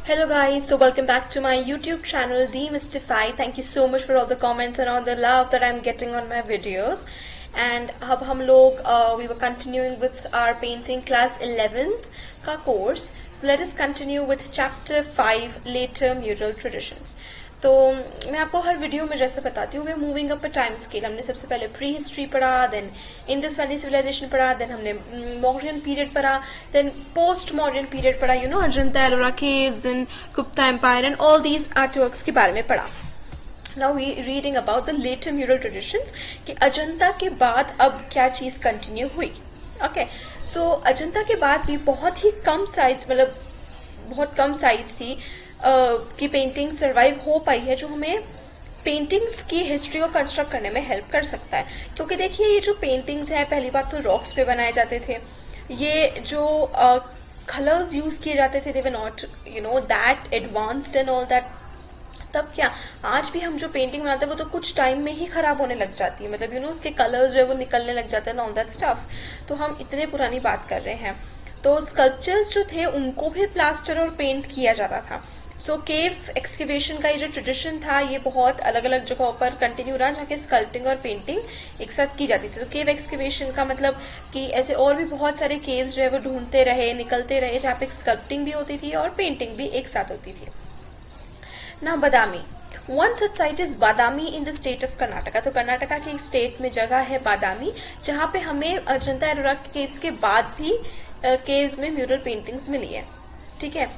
Hello guys, so welcome back to my YouTube channel Demystify. Thank you so much for all the comments and all the love that I'm getting on my videos. And अब हम लोग we were continuing with our painting class 11th का course. So let us continue with chapter 5 later mural traditions. तो मैं आपको हर video में जैसे बताती हूँ, we moving up a time scale. हमने सबसे पहले प्री हिस्ट्री पढ़ा, देन इंडस वैली सिविलाइजेशन पढ़ा, देन हमने मौर्यन पीरियड पढ़ा, देन पोस्ट मौर्यन पीरियड पढ़ा, Ajanta Ellora caves and Gupta empire and all these artworks के बारे में पढ़ा. Now we reading about the later mural traditions कि अजंता के बाद अब क्या चीज कंटिन्यू हुई. ओके, सो अजंता के बाद भी बहुत ही कम साइज, मतलब बहुत कम साइज थी की पेंटिंग सरवाइव हो पाई है, जो हमें पेंटिंग्स की हिस्ट्री को कंस्ट्रक्ट करने में हेल्प कर सकता है. क्योंकि देखिए, ये जो पेंटिंग्स है, पहली बात तो रॉक्स पे बनाए जाते थे. ये जो कलर्स यूज किए जाते थे, they were not that advanced and all that. तब क्या, आज भी हम जो पेंटिंग बनाते हैं वो तो कुछ टाइम में ही खराब होने लग जाती है, मतलब उसके कलर्स जो है वो निकलने लग जाते हैं, ऑल दैट स्टफ. तो हम इतने पुरानी बात कर रहे हैं. तो स्कल्पचर्स जो थे उनको भी प्लास्टर और पेंट किया जाता था. सो केव एक्सकेवेशन का ये जो ट्रेडिशन था, ये बहुत अलग अलग जगहों पर कंटिन्यू रहा, जहाँ के स्कल्पटिंग और पेंटिंग एक साथ की जाती थी. तो केव एक्सकेवेशन का मतलब कि ऐसे और भी बहुत सारे केव्स जो है वो ढूंढते रहे, निकलते रहे, जहाँ पे स्कल्पटिंग भी होती थी और पेंटिंग भी एक साथ होती थी. ना Badami, one such site is Badami in the state of Karnataka. तो कर्नाटका के एक स्टेट में जगह है बादामी, जहाँ पे हमें अजंता एलोरा केव्स के बाद भी केव्स में म्यूरल पेंटिंग्स मिली है. ठीक है,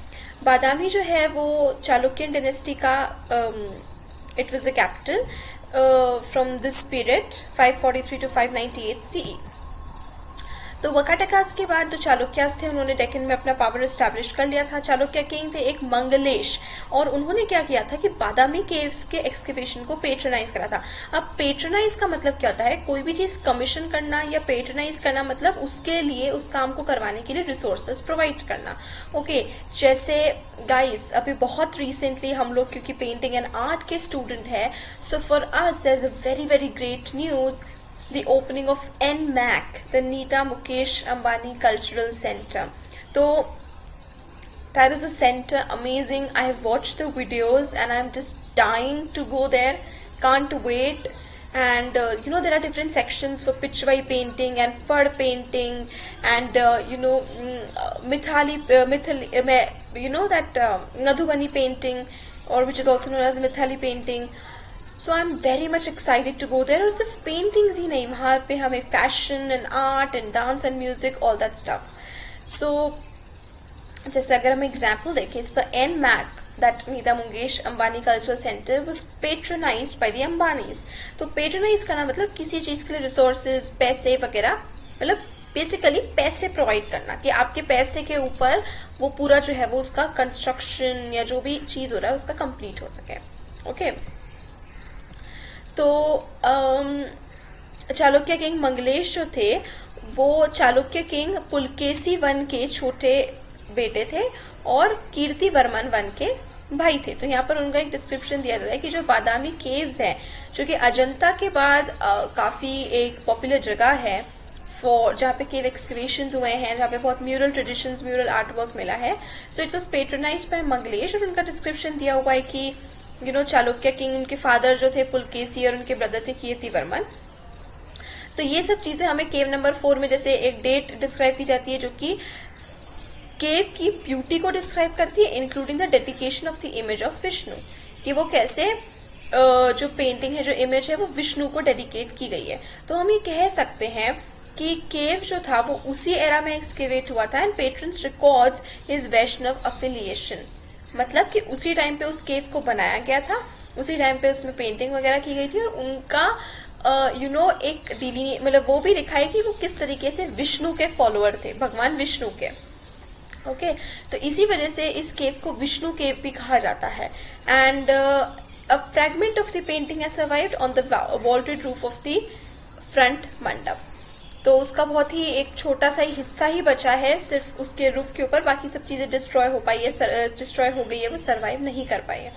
बादामी जो है वो चालुक्यन डायनेस्टी का it was the capital from this period 543 to 598 CE. तो वकाटकास के बाद जो चालुक्यास थे, उन्होंने डेक्कन में अपना पावर एस्टैब्लिश कर लिया था. चालुक्य किंग थे एक मंगलेश, और उन्होंने क्या किया था कि बादामी केव्स के एक्सकेवेशन को पेट्रोनाइज करा था. अब पेट्रोनाइज का मतलब क्या होता है? कोई भी चीज कमीशन करना या पेट्रोनाइज करना, मतलब उसके लिए, उस काम को करवाने के लिए रिसोर्सेज प्रोवाइड करना. ओके, जैसे गाइस अभी बहुत रिसेंटली हम लोग क्योंकि पेंटिंग एंड आर्ट के स्टूडेंट है, so for us there is a very very great news, the opening of NMAC, the Nita Mukesh Ambani Cultural Center. So that is a center amazing. I have watched the videos and I'm just dying to go there. Can't wait. And there are different sections for Pichwai painting and Fad painting and Mithali, that Nadhubani painting, or which is also known as Mithali painting. So I'm very much excited to go there. और सिर्फ paintings ही नहीं, वहाँ पे हमें fashion and art and dance and music, all that stuff. So जैसे अगर हम example देखें, तो NMAC, that Nita Mukesh Ambani cultural centre, was patronized by the Ambanis. तो पेट्रोनाइज करना मतलब किसी चीज के लिए रिसोर्सेज, पैसे वगैरह, मतलब बेसिकली पैसे प्रोवाइड करना, कि आपके पैसे के ऊपर वो पूरा जो है वो उसका कंस्ट्रक्शन या जो भी चीज हो रहा है उसका कंप्लीट हो सके. ओके, तो चालुक्य किंग मंगलेश जो थे, वो चालुक्य किंग पुलकेशी वन के छोटे बेटे थे और कीर्ति वर्मन वन के भाई थे. तो यहाँ पर उनका एक डिस्क्रिप्शन दिया जाता है कि जो बादामी केव्स है, जो कि अजंता के बाद काफी एक पॉपुलर जगह है फॉर, जहाँ पे केव एक्सकेवेशंस हुए हैं, जहाँ पे बहुत mural traditions, mural art work मिला है. So it was patronized by Mangalesh, और उनका डिस्क्रिप्शन दिया हुआ है कि चालुक्य किंग, उनके फादर जो थे पुलकेशी और उनके ब्रदर थे कीर्ति वर्मन. तो ये सब चीजें हमें केव नंबर 4 में जैसे एक डेट डिस्क्राइब की जाती है, जो कि केव की ब्यूटी को डिस्क्राइब करती है, including the dedication of the image of Vishnu, कि वो कैसे जो पेंटिंग है, जो इमेज है, वो विष्णु को डेडिकेट की गई है. तो हम ये कह सकते हैं कि केव जो था वो उसी एरा में एक्सकेवेट हुआ था, and patrons records his Vaishnava affiliation, मतलब कि उसी टाइम पे उस केव को बनाया गया था, उसी टाइम पे उसमें पेंटिंग वगैरह की गई थी, और उनका एक डीली, मतलब वो भी दिखाई कि वो किस तरीके से विष्णु के फॉलोअर थे, भगवान विष्णु के. ओके, तो इसी वजह से इस केव को विष्णु केव भी कहा जाता है. And a fragment of the painting has survived on the vaulted roof of the front मंडप. तो उसका बहुत ही एक छोटा सा ही हिस्सा ही बचा है सिर्फ उसके रूफ के ऊपर, बाकी सब चीजें डिस्ट्रॉय हो पाई है, डिस्ट्रॉय हो गई है, वो सर्वाइव नहीं कर पाई है.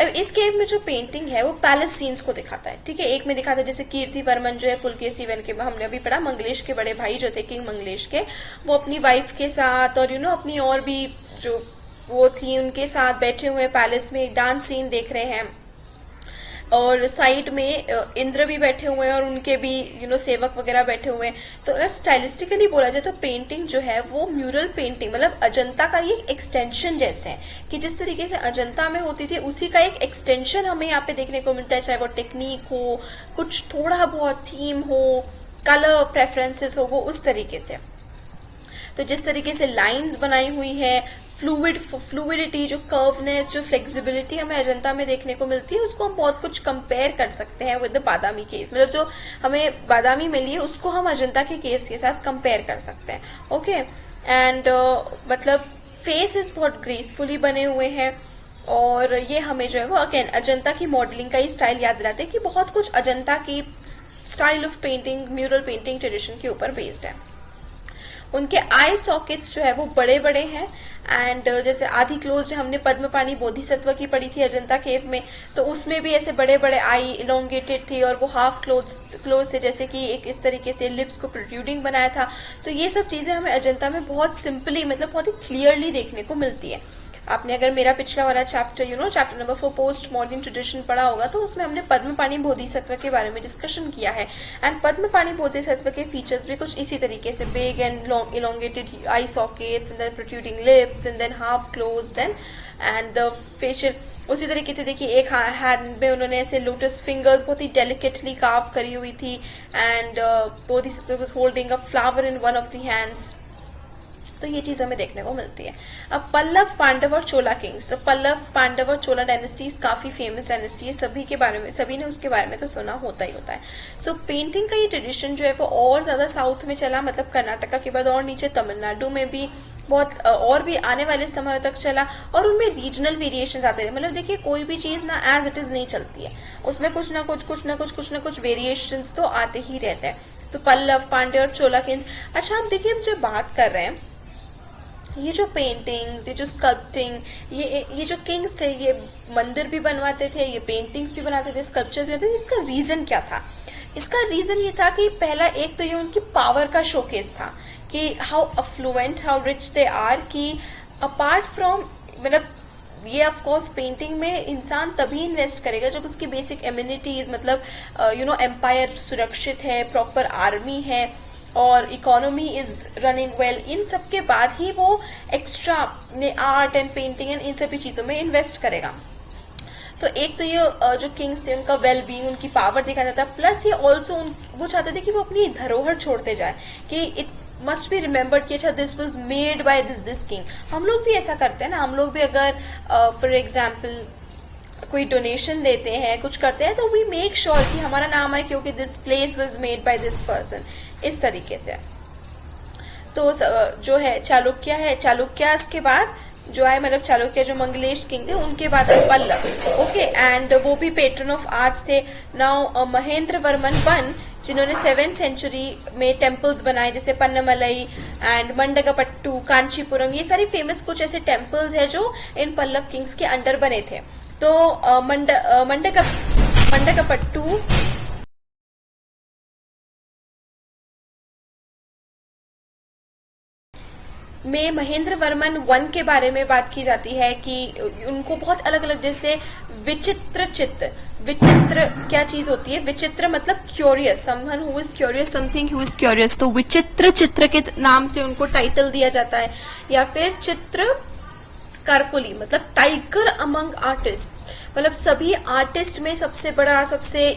अब इस केव में जो पेंटिंग है वो पैलेस सीन्स को दिखाता है. ठीक है, एक में दिखाता है जैसे कीर्ति वर्मन जो है पुलकेशी वन के, हमने अभी पढ़ा, मंगलेश के बड़े भाई जो थे किंग मंगलेश के, वो अपनी वाइफ के साथ और अपनी और भी जो वो थी उनके साथ बैठे हुए पैलेस में, एक डांस सीन देख रहे हैं, और साइड में इंद्र भी बैठे हुए हैं और उनके भी सेवक वगैरह बैठे हुए हैं। तो अगर स्टाइलिस्टिकली बोला जाए तो पेंटिंग जो है वो म्यूरल पेंटिंग मतलब अजंता का ये एक्सटेंशन जैसे है कि जिस तरीके से अजंता में होती थी उसी का एक एक्सटेंशन हमें यहाँ पे देखने को मिलता है, चाहे वो टेक्निक हो, कुछ थोड़ा बहुत थीम हो, कलर प्रेफरेंसेस हो, वो उस तरीके से। तो जिस तरीके से लाइंस बनाई हुई है, फ्लूइडिटी, जो कर्वनेस, जो फ्लेक्सिबिलिटी हमें अजंता में देखने को मिलती है, उसको हम बहुत कुछ कंपेयर कर सकते हैं विद द बादामी केव्स। मतलब जो हमें बादामी मिली है उसको हम अजंता के केव्स के साथ कंपेयर कर सकते हैं। ओके, एंड मतलब फेसेस बहुत ग्रेसफुली बने हुए हैं, और ये हमें जो है वो अगेन अजंता की मॉडलिंग का ही स्टाइल याद दिलाते हैं कि बहुत कुछ अजंता की style of painting, mural painting tradition के ऊपर बेस्ड है। उनके आई सॉकेट्स जो है वो बड़े बड़े हैं, एंड जैसे आधी क्लोज्ड हमने पद्मपाणि बोधिसत्व की पढ़ी थी अजंता केव में, तो उसमें भी ऐसे बड़े बड़े आई इलोंगेटेड थे और वो हाफ क्लोज थे, जैसे कि एक इस तरीके से लिप्स को प्रोट्रूडिंग बनाया था। तो ये सब चीजें हमें अजंता में बहुत सिंपली मतलब बहुत ही क्लियरली देखने को मिलती है। आपने अगर मेरा पिछला वाला chapter chapter number 4 post modern tradition पढ़ा होगा तो उसमें हमने पद्मपाणि बोधिसत्व के बारे में डिस्कशन किया है, एंड पद्मपाणि बोधिसत्व के फीचर्स भी कुछ इसी तरीके से, big and long elongated eye sockets and then protruding lips and then half closed and the facial. उसी तरीके से देखिए एक हैंड में उन्होंने ऐसे लोटस फिंगर्स बहुत ही डेलिकेटली कार्व करी हुई थी, and Bodhisattva was holding a flower in one of the hands. तो ये चीज हमें देखने को मिलती है। अब पल्लव, पांडव और चोला किंग्स। तो पल्लव, पांडव और चोला डायनेस्टीज काफी फेमस डायनेस्टी है, सभी के बारे में, सभी ने उसके बारे में तो सुना होता ही होता है। सो पेंटिंग का ये ट्रेडिशन जो है वो और ज्यादा साउथ में चला, मतलब कर्नाटका के बाद और नीचे तमिलनाडु में भी बहुत और भी आने वाले समय तक चला, और उनमें रीजनल वेरिएशन आते रहे। मतलब देखिए कोई भी चीज ना एज इट इज नहीं चलती है, उसमें कुछ ना कुछ वेरिएशन तो आते ही रहते हैं। तो पल्लव, पांड्य और चोला किंग्स। अच्छा, हम देखिए हम जब बात कर रहे हैं ये जो पेंटिंग्स, ये जो स्कल्पटिंग, ये जो किंग्स थे, ये मंदिर भी बनवाते थे, ये पेंटिंग्स भी बनाते थे, स्कल्पचर्स भी बनाते थे। इसका रीजन क्या था? इसका रीजन ये था कि पहला एक तो ये उनकी पावर का शोकेस था कि how affluent, how rich they are, कि अपार्ट फ्रॉम मतलब ये ऑफ कोर्स पेंटिंग में इंसान तभी इन्वेस्ट करेगा जब उसकी बेसिक एम्यूनिटीज मतलब एम्पायर सुरक्षित है, प्रॉपर आर्मी है और इकोनॉमी इज रनिंग वेल, इन सब के बाद ही वो extra art and painting and in सभी चीजों में इन्वेस्ट करेगा। तो एक तो ये जो किंग्स थे उनका वेल बीइंग, उनकी पावर देखा जाता है, प्लस ये ऑल्सो वो चाहते थे कि वो अपनी धरोहर छोड़ते जाए कि इट मस्ट बी रिमेम्बर्ड कि अच्छा this was made by this king. हम लोग भी ऐसा करते हैं ना, हम लोग भी अगर फॉर एग्जाम्पल कोई डोनेशन देते हैं, कुछ करते हैं, तो वी मेक श्योर कि हमारा नाम है क्योंकि this place was made by this person, इस तरीके से। तो जो है चालुक्य है, चालुक्य के बाद जो है मतलब चालुक्य जो मंगलेश किंग थे उनके बाद है पल्लव। ओके, एंड वो भी पेट्रन ऑफ आर्ट्स थे। नाउ महेंद्र वर्मन वन, जिन्होंने 7th सेंचुरी में टेम्पल्स बनाए जैसे पन्नमलई एंड मंडगपट्टू, कांचीपुरम, ये सारी फेमस कुछ ऐसे टेम्पल्स है जो इन पल्लव किंग्स के अंडर बने थे। तो मंडगपट्टू में महेंद्र वर्मन वन के बारे में बात की जाती है कि उनको बहुत अलग अलग, जैसे विचित्र चित्त, विचित्र क्या चीज होती है? विचित्र मतलब curious, someone who is curious, something who is curious, तो विचित्र चित्र के नाम से उनको टाइटल दिया जाता है। या फिर चित्र कार्पुली मतलब टाइगर अमंग आर्टिस्ट, मतलब सभी आर्टिस्ट में सबसे बड़ा, सबसे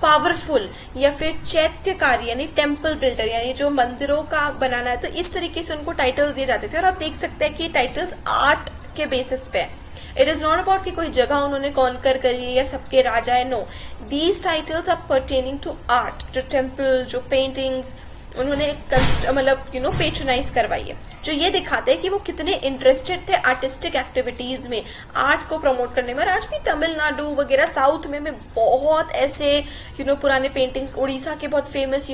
पावरफुल, या फिर चैत्यकारी यानी टेम्पल बिल्डर यानी जो मंदिरों का बनाना है, तो इस तरीके से उनको टाइटल्स दिए जाते थे। और आप देख सकते हैं कि टाइटल्स आर्ट के बेसिस पे है। इट इज नॉट अबाउट कि कोई जगह उन्होंने कॉन्कर करी या सबके राजा है, no, these titles are pertaining to art, जो टेम्पल, जो पेंटिंग्स उन्होंने मतलब पेट्रोनाइज करवाई है, जो ये दिखाते हैं कि वो कितने इंटरेस्टेड थे आर्टिस्टिक एक्टिविटीज में, आर्ट को प्रमोट करने में। और आज भी तमिलनाडु वगैरह साउथ में बहुत ऐसे पुराने पेंटिंग्स, उड़ीसा के बहुत famous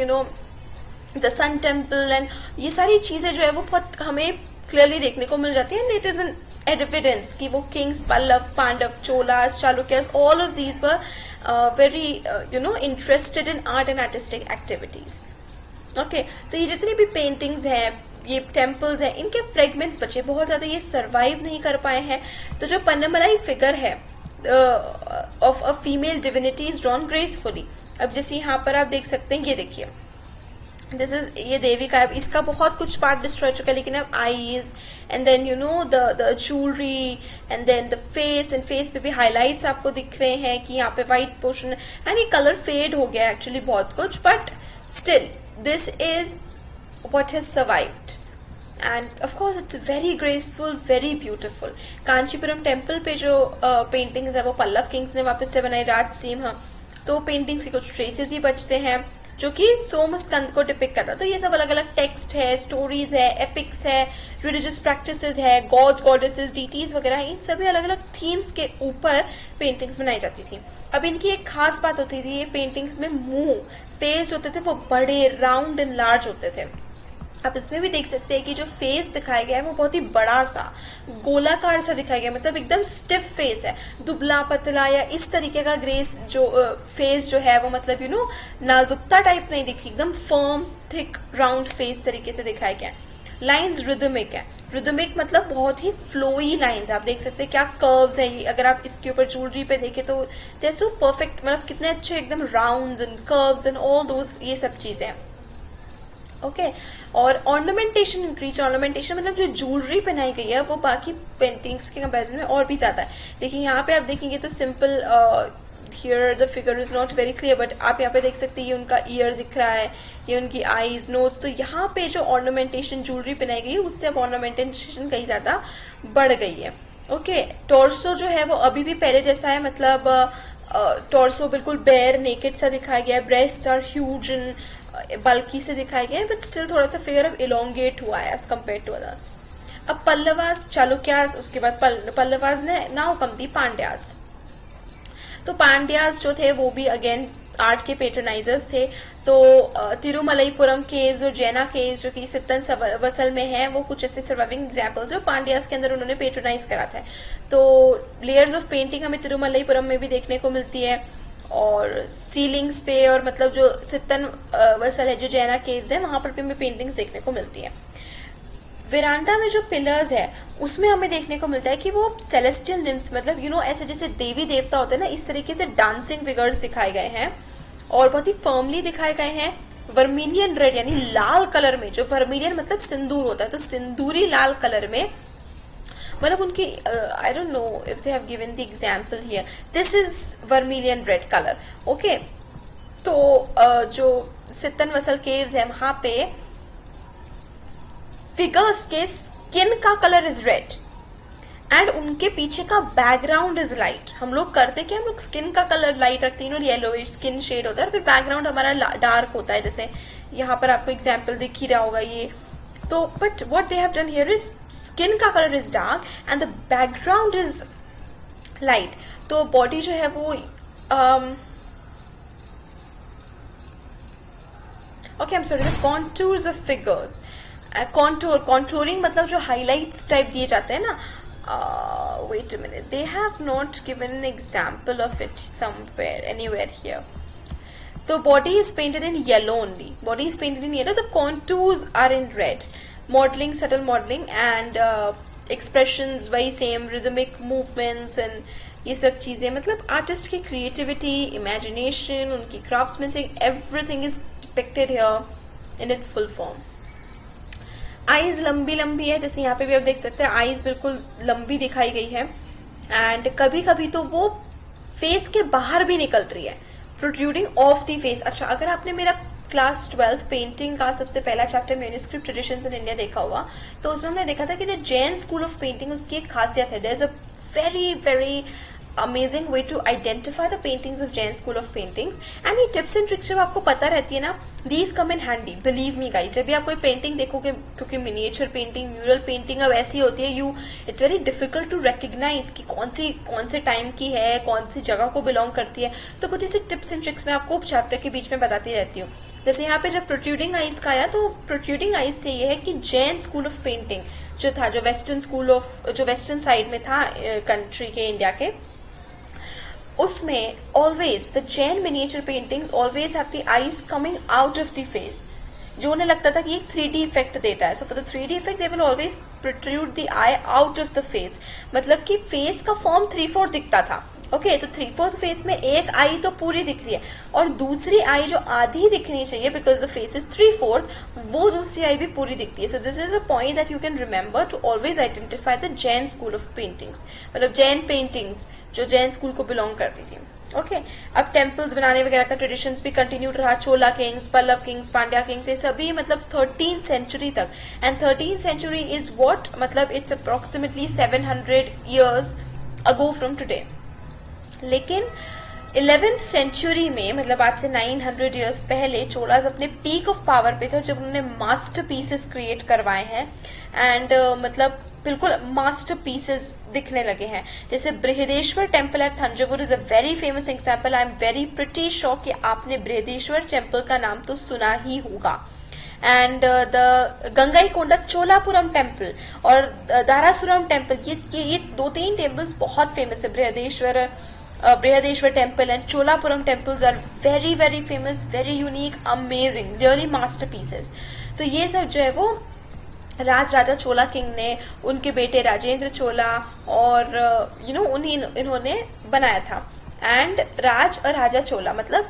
the sun temple and ये सारी चीजें जो है वो बहुत हमें क्लियरली देखने को मिल जाती है। इट इज एन एविडेंस कि वो kings, Pallava, Pandava, Cholas, Chalukyas, all of these were very interested in art and artistic activities. Okay, तो ये जितनी भी पेंटिंग्स हैं ये टेम्पल्स हैं, इनके फ्रेगमेंट्स बचे, बहुत ज़्यादा ये सर्वाइव नहीं कर पाए हैं। तो जो पन्नमलाई फिगर है of a female divinity is drawn gracefully. अब जैसे यहाँ पर आप देख सकते हैं, ये देखिए दिस इज, ये देवी का, इसका बहुत कुछ पार्ट डिस्ट्रॉय चुका है, लेकिन अब eyes and then you know the jewellery and then the face, and face पे भी हाईलाइट्स आपको दिख रहे हैं कि यहाँ पे व्हाइट पोर्शन है, एंड ये कलर फेड हो गया एक्चुअली बहुत कुछ, but still this is what has survived and of course it's very graceful, very beautiful. Kanchipuram temple पे जो पेंटिंग्स है वो पल्लव किंग्स ने वापस से बनाई, राजसिंह, तो पेंटिंग्स के कुछ ट्रेसेस ही बचते हैं जो कि सोम स्कंद को डिपिक्ट करता है। तो ये सब अलग अलग टेक्स्ट है, स्टोरीज है, एपिक्स है, रिलीजियस प्रैक्टिसेस है, गॉड्स गॉडेसेस डीटीज वगैरह, इन सभी अलग अलग थीम्स के ऊपर पेंटिंग्स बनाई जाती थी। अब इनकी एक खास बात होती थी, ये पेंटिंग्स में मुंह, फेस होते थे वो बड़े राउंड एंड लार्ज होते थे। आप इसमें भी देख सकते हैं कि जो फेस दिखाया गया है वो बहुत ही बड़ा सा गोलाकार सा दिखाया गया है, मतलब एकदम स्टिफ फेस है, दुबला पतला या इस तरीके का ग्रेस जो फेस जो है वो मतलब यू नो नाजुकता टाइप नहीं दिखती, एकदम फर्म थिक राउंड फेस तरीके से दिखाया गया है। लाइंस रिदमिक है, रिदमिक मतलब बहुत ही फ्लोई लाइंस, आप देख सकते हैं क्या कर्व्स है ये, अगर आप इसके ऊपर ज्वेलरी पे देखें तो दे आर सो परफेक्ट, मतलब कितने अच्छे एकदम rounds and curves and all those, ये सब चीजें हैं। ओके और ऑर्नामेंटेशन इंक्रीज, ऑर्नामेंटेशन मतलब जो ज्वेलरी पहनाई गई है वो बाकी पेंटिंग्स के कंपैरिजन में और भी ज्यादा है। देखिए यहाँ पे आप देखेंगे तो simple, here the figure is not very clear, but आप यहाँ पे देख सकते हैं ये उनका ईयर दिख रहा है, ये उनकी आईज, नोज, तो यहाँ पे जो ऑर्नामेंटेशन ज्वेलरी पहनाई गई है उससे अब ऑर्नामेंटेशन कहीं ज्यादा बढ़ गई है। ओके टॉर्सो जो है वो अभी भी पहले जैसा है, मतलब टॉर्सो बिल्कुल बेयर नेकेड सा दिखाया गया है, ब्रेस्ट आर ह्यूज एंड बल्कि से दिखाए गए हैं, बट स्टिल थोड़ा सा फिगर अब इलोंगेट हुआ है एज कम्पेयर टू अदर। अब पल्लवास, चालुक्यास, उसके बाद पल्लवास ने नाउ कम दी पांड्यास। तो पांड्यास जो थे वो भी अगेन आर्ट के पेट्रोनाइजर्स थे। तो तिरुमलईपुरम केव्स और जैना केव्स जो कि सित्तन वसल में है, वो कुछ ऐसे सर्वाइविंग एग्जाम्पल्स जो पांड्यास के अंदर उन्होंने पेट्रोनाइज करा था। तो लेयर्स ऑफ पेंटिंग हमें तिरुमलईपुरम में भी देखने को मिलती है, और सीलिंग्स पे और मतलब जो सित्तन वसल है, जो जैना केव्स है, वहां पर भी हमें पेंटिंग्स देखने को मिलती है। वेरांडा में जो पिलर्स है उसमें हमें देखने को मिलता है कि वो सेलेस्टियल निम्स, मतलब यू नो ऐसे जैसे देवी देवता होते हैं ना, इस तरीके से डांसिंग फिगर्स दिखाए गए हैं और बहुत ही फर्मली दिखाए गए हैं। वर्मिलियन रेड यानी लाल कलर में, जो वर्मिलियन मतलब सिंदूर होता है, तो सिंदूरी लाल कलर में, मतलब उनकी I don't know if they have given the example here, this is vermilion red colour. Okay तो जो सित्तन वसल केव्स है वहां पे फिगर्स के स्किन का कलर इज रेड एंड उनके पीछे का बैकग्राउंड इज लाइट। हम लोग करते क्या, हम लोग स्किन का कलर लाइट रखते हैं, येलोइश स्किन शेड होता है, और फिर बैकग्राउंड हमारा डार्क होता है, जैसे यहाँ पर आपको एग्जाम्पल दिख ही रहा होगा ये। तो but what they have done here is skin का colour is dark and the background is light. तो बॉडी जो है वो okay I am sorry, the contours of figures, contouring मतलब जो हाइलाइट्स टाइप दिए जाते हैं ना, wait a minute, they have not given an example of it somewhere, anywhere here. So body is painted in yellow only, body is painted in yellow, the contours are in red, modeling, subtle modeling and expressions वही same, rhythmic movements and ये सब चीजें, मतलब artist की creativity, imagination, उनकी craftsmanship, everything is depicted here in its full form. Eyes लंबी लंबी है, जैसे यहाँ पे भी आप देख सकते हैं आईज बिल्कुल लंबी दिखाई गई है, एंड कभी कभी तो वो फेस के बाहर भी निकल रही है, प्रोट्रूडिंग ऑफ द फेस। अच्छा, अगर आपने मेरा क्लास 12 पेंटिंग का सबसे पहला chapter manuscript traditions in India देखा होगा, तो उसमें हमने देखा था कि the Jain school of painting, उसकी एक खासियत है, there is a very very amazing way to identify the paintings of Jain school of paintings. And ये टिप्स एंड ट्रिक्स जब आपको पता रहती है ना, these come in handy, believe me guys. जब भी आप कोई पेंटिंग देखोगे, क्योंकि मिनिएचर पेंटिंग, म्यूरल पेंटिंग अब ऐसी होती है, it's very difficult to recognise कि कौन से टाइम की है, कौन सी जगह को बिलोंग करती है। तो कुछ ऐसे टिप्स एंड ट्रिक्स मैं आपको चैप्टर के बीच में बताती रहती हूँ। जैसे यहाँ पे जब प्रोट्रूडिंग आइज का आया, तो प्रोट्रूडिंग आइज से ये है कि जैन स्कूल ऑफ पेंटिंग जो था, जो वेस्टर्न साइड में था कंट्री के, इंडिया के, उसमें always the Jain miniature paintings always have the eyes coming out of the face, जो उन्हें लगता था कि एक 3D इफेक्ट देता है. So for the 3D effect they will always protrude the I out of the face. मतलब कि फेस का फॉर्म 3/4 दिखता था. ओके, तो 3/4 फेस में एक आई तो पूरी दिख रही है और दूसरी आई जो आधी दिखनी चाहिए बिकॉज द फेस इज 3/4, वो दूसरी आई भी पूरी दिखती है. So this is a point that you can remember to always identify the Jain school of paintings. मतलब जैन पेंटिंग्स जो जैन स्कूल को बिलोंग करती थी. ओके, अब टेम्पल्स बनाने वगैरह का ट्रेडिशंस भी कंटिन्यूड रहा. Chola kings, Pallava kings, Pandya kings, ये सभी मतलब 13th सेंचुरी तक. And 13th century is what, मतलब it's approximately 700 years ago from today. लेकिन 11th सेंचुरी में, मतलब आज से 900 years पहले, चोलाज अपने पीक ऑफ पावर पे थे जब उन्होंने मास्टर पीसेस क्रिएट करवाए हैं. एंड मतलब बिल्कुल मास्टर पीसेस दिखने लगे हैं. जैसे Brihadeshwara temple at Thanjavur is a very famous example. I am very pretty sure कि आपने बृहदेश्वर टेम्पल का नाम तो सुना ही होगा. And the Gangaikonda Cholapuram temple और दारासुरम टेम्पल, ये 2-3 टेम्पल्स बहुत फेमस है. Brihadeshwara temple and Cholapuram temples are very very famous, very unique, amazing, really masterpieces. तो ये सब जो है वो राजा चोला किंग ने, उनके बेटे राजेंद्र चोला और इन्होंने बनाया था. एंड राज और राजा चोला, मतलब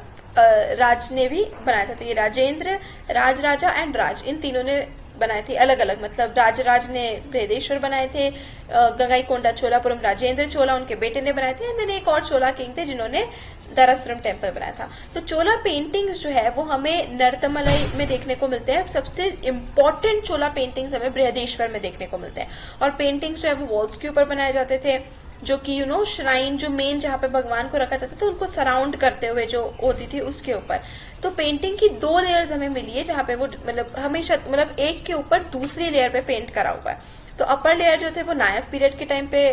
राज ने भी बनाया था. तो ये राजेंद्र, राजा एंड राज, इन तीनों ने बनाए थे अलग अलग. मतलब राज ने बृहदेश्वर बनाए थे, गंगाईकोंडा चोलापुरम राजेंद्र चोला उनके बेटे ने बनाए थे. एंड देन एक और चोला किंग थे जिन्होंने दारासुरम टेम्पल बनाया था. तो चोला पेंटिंग्स जो है वो हमें नर्तमलाई में देखने को मिलते हैं. सबसे इम्पोर्टेंट चोला पेंटिंग्स हमें बृहदेश्वर में देखने को मिलते हैं. और पेंटिंग्स जो है वो वॉल्स के ऊपर बनाए जाते थे, जो कि श्राइन, जो मेन जहाँ पे भगवान को रखा जाता था, उनको सराउंड करते हुए जो होती थी उसके ऊपर. तो पेंटिंग की 2 लेयर्स हमें मिली है जहाँ पे वो मतलब हमेशा, मतलब एक के ऊपर दूसरी लेयर पे पेंट करा हुआ है. तो अपर लेयर जो थे वो नायक पीरियड के टाइम पे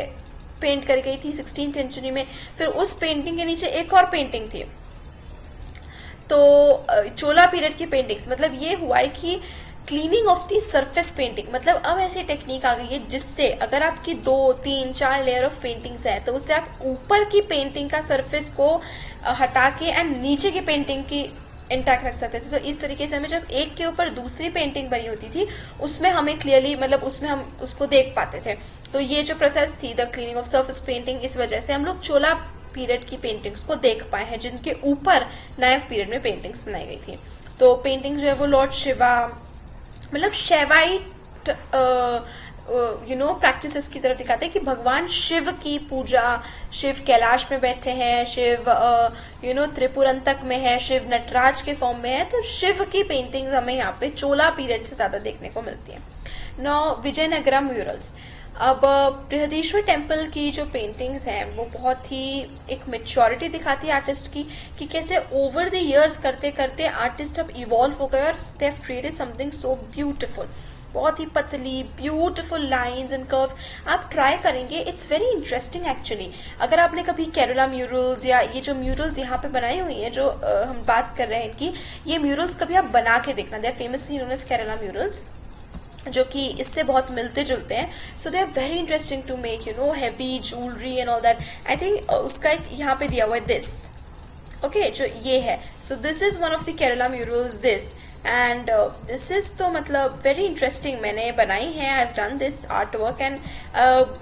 पेंट करी गई थी 16th सेंचुरी में. फिर उस पेंटिंग के नीचे एक और पेंटिंग थी. तो चोला पीरियड की पेंटिंग्स, मतलब ये हुआ है कि cleaning of the surface painting. मतलब अब ऐसी टेक्निक आ गई है जिससे अगर आपकी 2, 3, 4 लेयर ऑफ पेंटिंग्स है तो उससे आप ऊपर की पेंटिंग का सरफेस को हटा के एंड नीचे की पेंटिंग की इंटैक्ट रख सकते थे. तो इस तरीके से हमें जब एक के ऊपर दूसरी पेंटिंग बनी होती थी उसमें हमें क्लियरली, मतलब उसमें हम उसको देख पाते थे. तो ये जो प्रोसेस थी the cleaning of surface painting, इस वजह से हम लोग चोला पीरियड की पेंटिंग्स को देख पाए हैं जिनके ऊपर नायक पीरियड में पेंटिंग्स बनाई गई थी. तो पेंटिंग जो है वो लॉर्ड शिवा, मतलब शैवाइट प्रैक्टिसेस की तरफ दिखाते हैं कि भगवान शिव की पूजा, शिव कैलाश में बैठे हैं, शिव त्रिपुरंतक में है, शिव नटराज के फॉर्म में है. तो शिव की पेंटिंग्स हमें यहाँ पे चोला पीरियड से ज्यादा देखने को मिलती है. Now Vizianagaram murals. अब बृहदेश्वर टेम्पल की जो पेंटिंग्स हैं वो बहुत ही एक मेच्योरिटी दिखाती है आर्टिस्ट की, कि कैसे ओवर द इयर्स करते करते आर्टिस्ट अब इवॉल्व हो गए और they have created something so beautiful. बहुत ही पतली ब्यूटिफुल लाइंस एंड कर्व्स. आप ट्राई करेंगे, इट्स वेरी इंटरेस्टिंग एक्चुअली. अगर आपने कभी केरला म्यूरल्स या ये जो म्यूरल्स यहाँ पे बनाई हुई हैं जो हम बात कर रहे हैं इनकी, ये म्यूरल्स कभी आप बना के देखना. They are famously known as Kerala murals, जो कि इससे बहुत मिलते जुलते हैं. So they are very interesting to make heavy jewellery and all that. I think उसका एक यहाँ पे दिया हुआ है दिस. ओके, जो ये है, so this is one of the Kerala murals this. And this is तो मतलब वेरी इंटरेस्टिंग, मैंने बनाई है. I have done this art work. And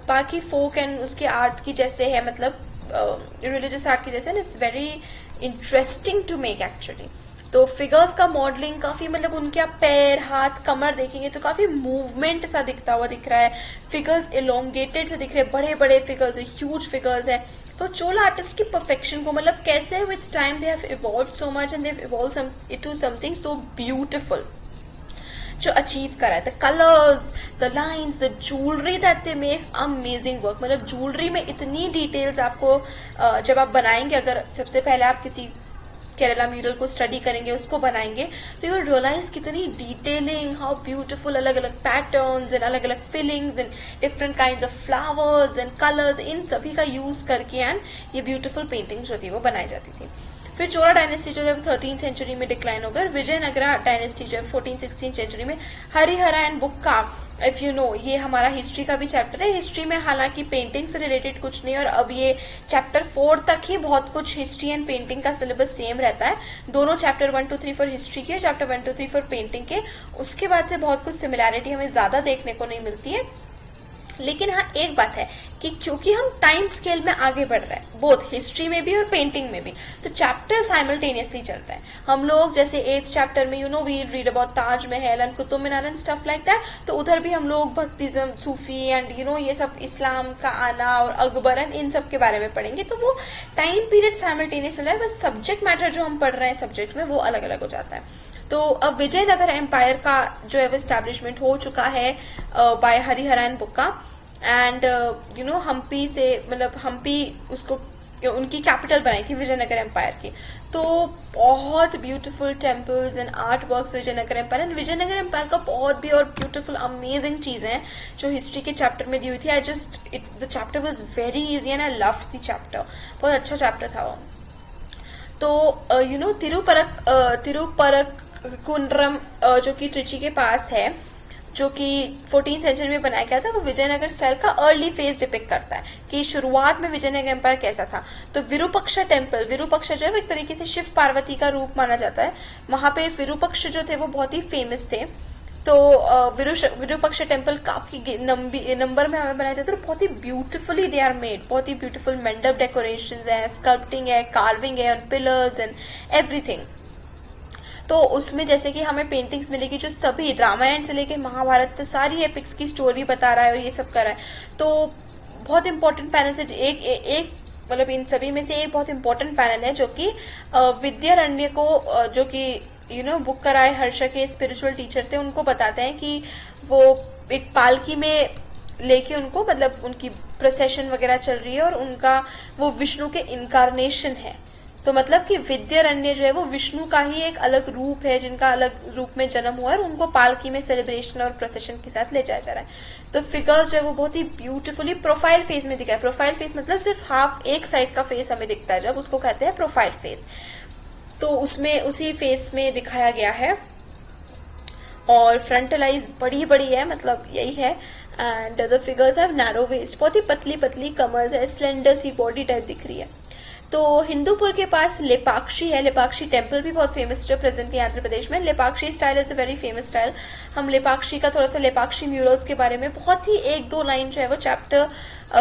बाकी फोक एंड उसके आर्ट की जैसे है, मतलब रिलीजियस आर्ट की जैसे, it's very interesting to make actually. तो फिगर्स का मॉडलिंग काफी, मतलब उनके आप पैर, हाथ, कमर देखेंगे तो काफी मूवमेंट सा दिखता हुआ दिख रहा है. फिगर्स एलोंगेटेड से दिख रहे हैं, बड़े बड़े फिगर्स है, ह्यूज फिगर्स है. तो चोला आर्टिस्ट की परफेक्शन को, मतलब कैसे with time they have evolved so much and they have evolved into something so beautiful जो अचीव करा है. The colours, the lines, the jewellery that they make, amazing work. मतलब ज्वेलरी में इतनी डिटेल्स आपको जब आप बनाएंगे, अगर सबसे पहले आप किसी केरला म्यूरल को स्टडी करेंगे, उसको बनाएंगे, तो यू विल रियलाइज कितनी डिटेलिंग, हाउ ब्यूटीफुल, अलग अलग पैटर्न्स एंड अलग अलग fillings and different kinds of flowers and colours, इन सभी का यूज करके एंड ये ब्यूटीफुल पेंटिंग्स जो थी वो बनाई जाती थी. फिर चोला डायनेस्टी जो है 13th सेंचुरी में डिक्लाइन हो गया, विजयनगरा डायनेस्टी जो है 14th-16th सेंचुरी में। Harihara and Bukka, if you know, ये हमारा हिस्ट्री का भी चैप्टर है। हिस्ट्री में हालांकि पेंटिंग से रिलेटेड कुछ नहीं, और अब ये चैप्टर 4 तक ही बहुत कुछ हिस्ट्री एंड पेंटिंग का सिलेबस सेम रहता है। दोनों चैप्टर 1 2 3 फॉर हिस्ट्री के, चैप्टर 1 2 3 फॉर पेंटिंग के। उसके बाद से बहुत कुछ सिमिलैरिटी हमें ज्यादा देखने को नहीं मिलती है। लेकिन हाँ, एक बात है कि क्योंकि हम टाइम स्केल में आगे बढ़ रहे हैं, बोथ हिस्ट्री में भी और पेंटिंग में भी, तो चैप्टर साइमल्टेनियसली चलता है। हम लोग जैसे 8th चैप्टर में we read about Taj Mahal and Qutub Minar and stuff like that, तो उधर भी हम लोग भक्तिज्म, सूफी एंड ये सब इस्लाम का आना और अकबर एंड इन सब के बारे में पढ़ेंगे। तो वो टाइम पीरियड साइमल्टेनियस चल रहा है, बस सब्जेक्ट मैटर जो हम पढ़ रहे हैं सब्जेक्ट में वो अलग अलग हो जाता है। तो अब विजयनगर एम्पायर का जो है वो एस्टैब्लिशमेंट हो चुका है by Harihara and Bukka, and Hampi से, मतलब हम्पी उसको उनकी कैपिटल बनाई थी विजयनगर एम्पायर की। तो बहुत beautiful temples and art works Vijayanagara empire, and Vijayanagara empire का बहुत भी और ब्यूटीफुल अमेजिंग चीजें हैं जो हिस्ट्री के चैप्टर में दी हुई थी। The chapter was very easy and I loved the chapter, बहुत अच्छा चैप्टर था वो। तो तिरुपरकुंड्रम जो कि ट्रिची के पास है, जो कि 14th सेंचुरी में बनाया गया था, वो विजयनगर स्टाइल का अर्ली फेज डिपिक्ट करता है कि शुरुआत में विजयनगर एम्पायर कैसा था। तो विरूपक्षा टेम्पल, विरूपक्षा जो है वो एक तरीके से शिव पार्वती का रूप माना जाता है। वहां पे विरूपक्ष जो थे वो बहुत ही फेमस थे। तो विरूपक्ष टेम्पल काफी नंबर में हमें बनाया जाता है, बहुत ही ब्यूटीफुली दे आर मेड, बहुत ही ब्यूटीफुल मंडप डेकोरेशंस है, स्कल्पटिंग है, कार्विंग है ऑन पिलर्स एंड एवरीथिंग। तो उसमें जैसे कि हमें पेंटिंग्स मिलेगी जो सभी रामायण से लेके महाभारत तक सारी एपिक्स की स्टोरी बता रहा है और ये सब कर रहा है। तो बहुत इंपॉर्टेंट पैनल से एक मतलब इन सभी में से एक बहुत इंपॉर्टेंट पैनल है जो कि विद्यारण्य को, जो कि बुक्का राय हर्ष के स्पिरिचुअल टीचर थे, उनको बताते हैं कि वो एक पालकी में लेके उनको, मतलब उनकी प्रोसेशन वगैरह चल रही है और उनका वो विष्णु के इनकारनेशन है। तो मतलब कि विद्यारण्य जो है वो विष्णु का ही एक अलग रूप है, जिनका अलग रूप में जन्म हुआ है, और उनको पालकी में सेलिब्रेशन और प्रोसेशन के साथ ले जाया जा रहा है। तो फिगर्स जो है वो बहुत ही ब्यूटीफुली प्रोफाइल फेस में दिखा है। प्रोफाइल फेस मतलब सिर्फ हाफ, एक साइड का फेस हमें दिखता है, जब उसको कहते हैं प्रोफाइल फेस। तो उसमें उसी फेस में दिखाया गया है, और फ्रंटल आइज बड़ी बड़ी है, मतलब यही है। And the figures have narrow waist, बहुत ही पतली पतली कमर है, स्लेंडर सी बॉडी टाइप दिख रही है। तो हिंदूपुर के पास लेपाक्षी है, लेपाक्षी टेम्पल भी बहुत फेमस जो प्रेजेंटली आंध्र प्रदेश में। Lepakshi style is a very famous style. हम लेपाक्षी का थोड़ा सा, लेपाक्षी म्यूरल्स के बारे में बहुत ही 1-2 लाइन जो है वो चैप्टर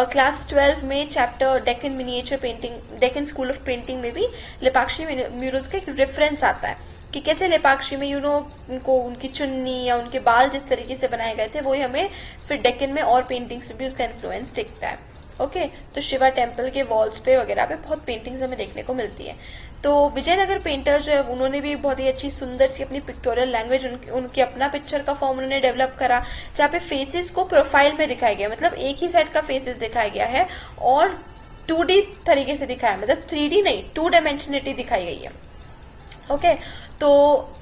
क्लास 12 में, chapter Deccan miniature painting, Deccan school of painting में भी लेपाक्षी म्यूरल्स का एक रेफरेंस आता है कि कैसे लेपाक्षी में उनको उनकी चुन्नी या उनके बाल जिस तरीके से बनाए गए थे, वही हमें फिर डेक्कन में और पेंटिंग्स में भी उसका इन्फ्लुएंस दिखता है। ओके, तो शिवा टेम्पल के वॉल्स पे वगैरह पे बहुत पेंटिंग्स हमें देखने को मिलती है। तो विजयनगर पेंटर जो है उन्होंने भी बहुत ही अच्छी सुंदर सी अपनी पिक्टोरियल लैंग्वेज, उनके अपना पिक्चर का फॉर्म उन्होंने डेवलप करा, जहाँ पे फेसेस को प्रोफाइल में दिखाया गया, मतलब एक ही सेट का फेसेस दिखाया गया है और 2D तरीके से दिखाया, मतलब 3D नहीं, 2 डायमेंशनलिटी दिखाई गई है। ओके, तो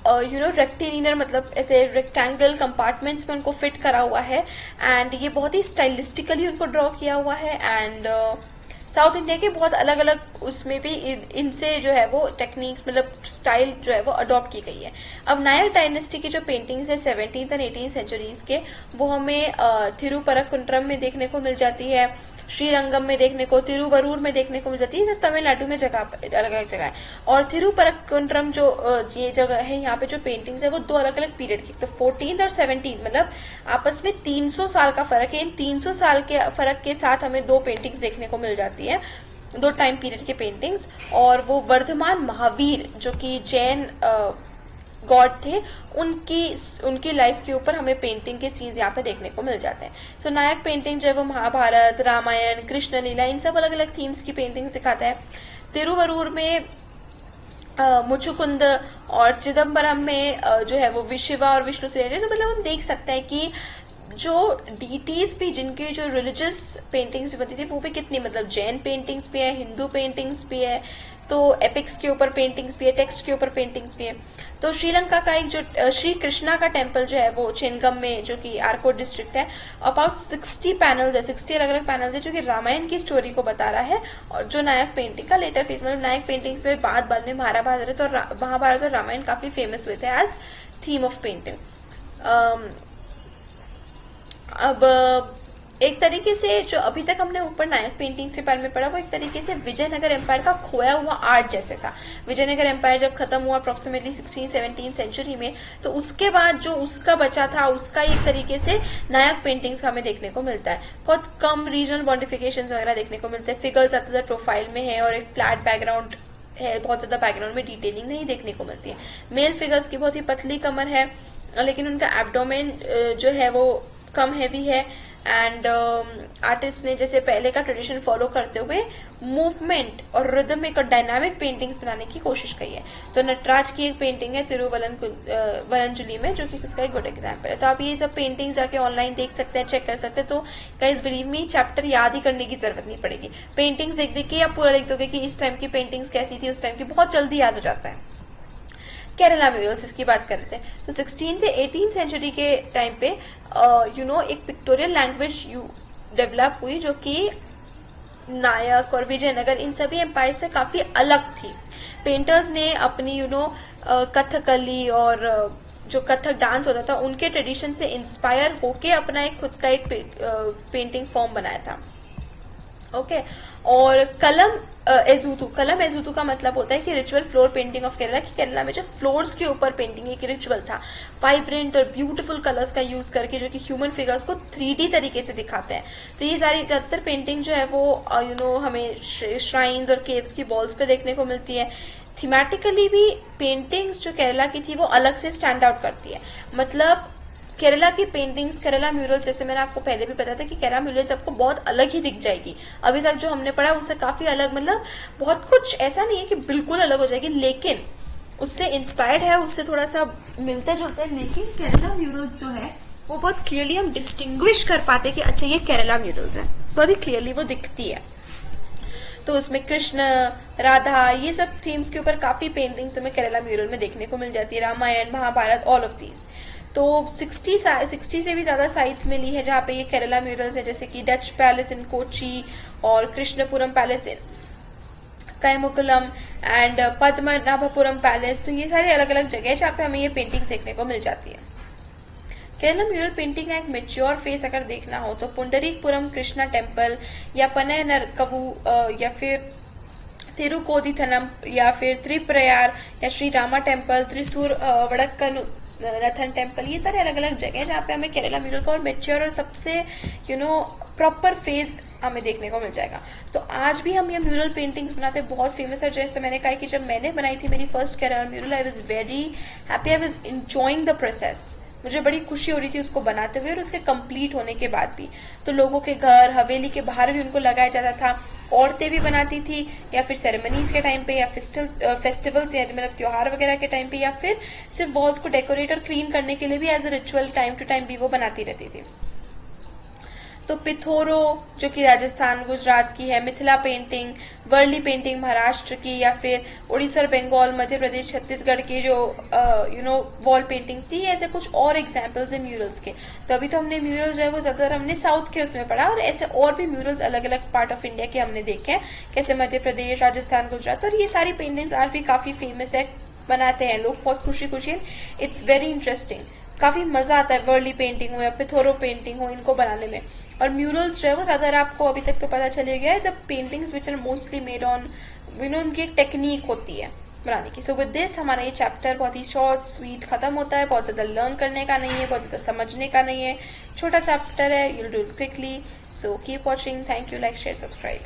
रेक्टिलिनियर, मतलब ऐसे रेक्टेंगल कंपार्टमेंट्स में उनको फिट करा हुआ है, एंड ये बहुत ही स्टाइलिस्टिकली उनको ड्रॉ किया हुआ है। एंड साउथ इंडिया के बहुत अलग अलग उसमें भी इनसे जो है वो टेक्निक्स, मतलब स्टाइल जो है वो अडॉप्ट की गई है। अब नायक डायनेस्टी की जो पेंटिंग्स है 17th and 18th सेंचुरीज के, वो हमें थिरुपरकुंड्रम में देखने को मिल जाती है, श्रीरंगम में देखने को, तिरुवरूर में देखने को मिल जाती है, तमिलनाडु में जगह अलग अलग जगह है। और थिरुपरकुंड्रम जो ये जगह है, यहाँ पे जो पेंटिंग्स है वो 2 अलग अलग पीरियड की, तो 14th और 17th, मतलब आपस में 300 साल का फर्क है। इन 300 साल के फर्क के साथ हमें 2 पेंटिंग्स देखने को मिल जाती है, 2 टाइम पीरियड के पेंटिंग्स। और वो वर्धमान महावीर जो कि जैन गॉड थे, उनकी लाइफ के ऊपर हमें पेंटिंग के सीन्स यहाँ पे देखने को मिल जाते हैं। सो नायक पेंटिंग जो है वो महाभारत, रामायण, कृष्ण लीला, इन सब अलग अलग थीम्स की पेंटिंग्स दिखाता है। तिरुवरूर में मुचुकुंद और चिदम्बरम में जो है वो शिवा और विष्णु से रिलेटेड, तो मतलब हम देख सकते हैं कि जो डीटीज भी, जिनकी जो रिलीजियस पेंटिंग्स भी बनती थी वो भी कितनी, मतलब जैन पेंटिंग्स भी है, हिंदू पेंटिंग्स भी है, तो एपिक्स के ऊपर पेंटिंग्स भी है, टेक्स्ट के ऊपर पेंटिंग्स भी है। तो श्रीलंका का एक जो श्री कृष्णा का टेम्पल जो है वो चेनगम में, जो कि आरकोट डिस्ट्रिक्ट है, अबाउट 60 पैनल्स है, 60 अलग अलग पैनल्स है जो कि रामायण की स्टोरी को बता रहा है। और जो नायक पेंटिंग का लेटर फेज, मतलब नायक पेंटिंग्स में बाद में महाभारत और रामायण काफी फेमस हुए थे एज थीम ऑफ पेंटिंग। अब एक तरीके से जो अभी तक हमने ऊपर नायक पेंटिंग्स के बारे में पढ़ा, वो एक तरीके से विजयनगर एम्पायर का खोया हुआ आर्ट जैसे था। विजयनगर एम्पायर जब खत्म हुआ अप्रोक्सीमेटली 16-17 सेंचुरी में, तो उसके बाद जो उसका बचा था, उसका एक तरीके से नायक पेंटिंग्स हमें देखने को मिलता है। बहुत कम रीजनल मॉडिफिकेशन वगैरह देखने को मिलते हैं, फिगर्स ज्यादातर प्रोफाइल में है और एक फ्लैट बैकग्राउंड है, बहुत ज्यादा बैकग्राउंड में डिटेलिंग नहीं देखने को मिलती है। मेल फिगर्स की बहुत ही पतली कमर है, लेकिन उनका एब्डोमेन जो है वो कम हैवी है। एंड आर्टिस्ट ने जैसे पहले का ट्रेडिशन फॉलो करते हुए मूवमेंट और रिदमिक और डायनामिक पेंटिंग्स बनाने की कोशिश की है। तो नटराज की एक पेंटिंग है तिरुवलंजुली में, जो कि उसका एक गुड एग्जांपल है। तो आप ये सब पेंटिंग जाके ऑनलाइन देख सकते हैं, चेक कर सकते हैं। तो गाइस बिलीव मी, चैप्टर याद ही करने की जरूरत नहीं पड़ेगी। पेंटिंग्स देख देख के आप पूरा लिख दोगे कि इस टाइम की पेंटिंग्स कैसी थी, उस टाइम की, बहुत जल्दी याद हो जाता है। केरला म्यूरल्स, इसकी बात करते हैं। तो 16 से 18 सेंचुरी के टाइम पे एक पिक्टोरियल लैंग्वेज डेवलप हुई, जो कि नायक और विजयनगर इन सभी एम्पायर से काफी अलग थी। पेंटर्स ने अपनी कथकली और जो कथक डांस होता था उनके ट्रेडिशन से इंस्पायर होके अपना एक खुद का एक पेंटिंग फॉर्म बनाया था। ओके और कलम एजुतु का मतलब होता है कि ritual floor painting of Kerala, कि केरला में जो फ्लोर्स के ऊपर पेंटिंग एक रिचुअल था, वाइब्रेंट और ब्यूटीफुल कलर्स का यूज करके, जो कि ह्यूमन फिगर्स को 3D तरीके से दिखाते हैं। तो ये सारी ज्यादातर पेंटिंग जो है वो हमें श्राइन्स और केव्स की वॉल्स पे देखने को मिलती है। थीमेटिकली भी पेंटिंग्स जो केरला की थी वो अलग से स्टैंड आउट करती है। मतलब केरला की पेंटिंग्स, केरला म्यूरल्स, जैसे मैंने आपको पहले भी बताया था कि केरला म्यूरल्स आपको बहुत अलग ही दिख जाएगी। अभी तक जो हमने पढ़ा उससे काफी अलग, मतलब बहुत कुछ ऐसा नहीं है कि बिल्कुल अलग हो जाएगी, लेकिन उससे इंस्पायर्ड है, उससे थोड़ा सा मिलते जुलते हैं। लेकिन केरला म्यूरल्स जो है वो बहुत क्लियरली हम डिस्टिंग्विश कर पाते कि अच्छा ये केरला म्यूरल्स है, बहुत ही क्लियरली वो दिखती है। तो उसमें कृष्ण, राधा, ये सब थीम्स के ऊपर काफी पेंटिंग्स हमें केरला म्यूरल में देखने को मिल जाती है। Ramayana, Mahabharata, all of these. तो 60 से भी ज्यादा साइट्स मिली है जहाँ पे ये केरला म्यूरल्स है, जैसे कि डच पैलेस इन कोची और Krishnapuram palace in Kayamkulam and Padmanabhapuram palace. तो ये सारी अलग अलग जगह है जहाँ पे हमें ये पेंटिंग्स देखने को मिल जाती है। केरला म्यूरल पेंटिंग का एक मेच्योर फेस अगर देखना हो तो पुंडरीकपुरम कृष्णा टेम्पल या पनयनरकवु या फिर तिरुकोदीथनम या फिर त्रिप्रयार या श्री रामा टेम्पल, त्रिशूर वड़क्कन रथन टेम्पल, ये सारे अलग अलग जगह जहाँ पे हमें केरला म्यूरल का और मेच्योर और सबसे प्रॉपर फेस हमें देखने को मिल जाएगा। तो आज भी हम ये म्यूरल पेंटिंग्स बनाते हैं, बहुत फेमस है। जैसे मैंने कहा कि जब मैंने बनाई थी मेरी first Kerala mural, I was very happy, I was enjoying the process. मुझे बड़ी खुशी हो रही थी उसको बनाते हुए और उसके कंप्लीट होने के बाद भी। तो लोगों के घर, हवेली के बाहर भी उनको लगाया जाता था, औरतें भी बनाती थी, या फिर सेरेमनीज के टाइम पे, या फेस्टिवल्स या मतलब त्योहार वगैरह के टाइम पे, या फिर सिर्फ वॉल्स को डेकोरेट और क्लीन करने के लिए भी as a ritual time to time भी वो बनाती रहती थी। तो पिथोरो जो कि राजस्थान गुजरात की है, मिथिला पेंटिंग, वर्ली पेंटिंग महाराष्ट्र की, या फिर उड़ीसा और बंगाल, मध्य प्रदेश, छत्तीसगढ़ की जो वॉल पेंटिंग्स थी, ऐसे कुछ और एग्जांपल्स है म्यूरल्स के। तो अभी तो हमने म्यूरल्स जो है वो ज्यादातर हमने साउथ के उसमें पढ़ा, और ऐसे और भी म्यूरल्स अलग अलग पार्ट ऑफ इंडिया के हमने देखे हैं, कैसे मध्य प्रदेश, राजस्थान, गुजरात। और ये सारी पेंटिंग्स आज भी काफी फेमस है, बनाते हैं लोग बहुत खुशी खुशी। इट्स वेरी इंटरेस्टिंग, काफी मजा आता है वर्ली पेंटिंग हो या पिथोरो पेंटिंग हो, इनको बनाने में। और म्यूरल्स जो है वो ज्यादा आपको अभी तक तो पता चल गया है, the paintings which are mostly made on उनकी एक टेक्निक होती है बनाने की। सो विद दिस हमारा ये चैप्टर बहुत ही शॉर्ट स्वीट खत्म होता है, बहुत ज्यादा लर्न करने का नहीं है, बहुत ज्यादा समझने का नहीं है, छोटा चैप्टर है, you'll do it quickly. So keep watching, thank you, like share subscribe.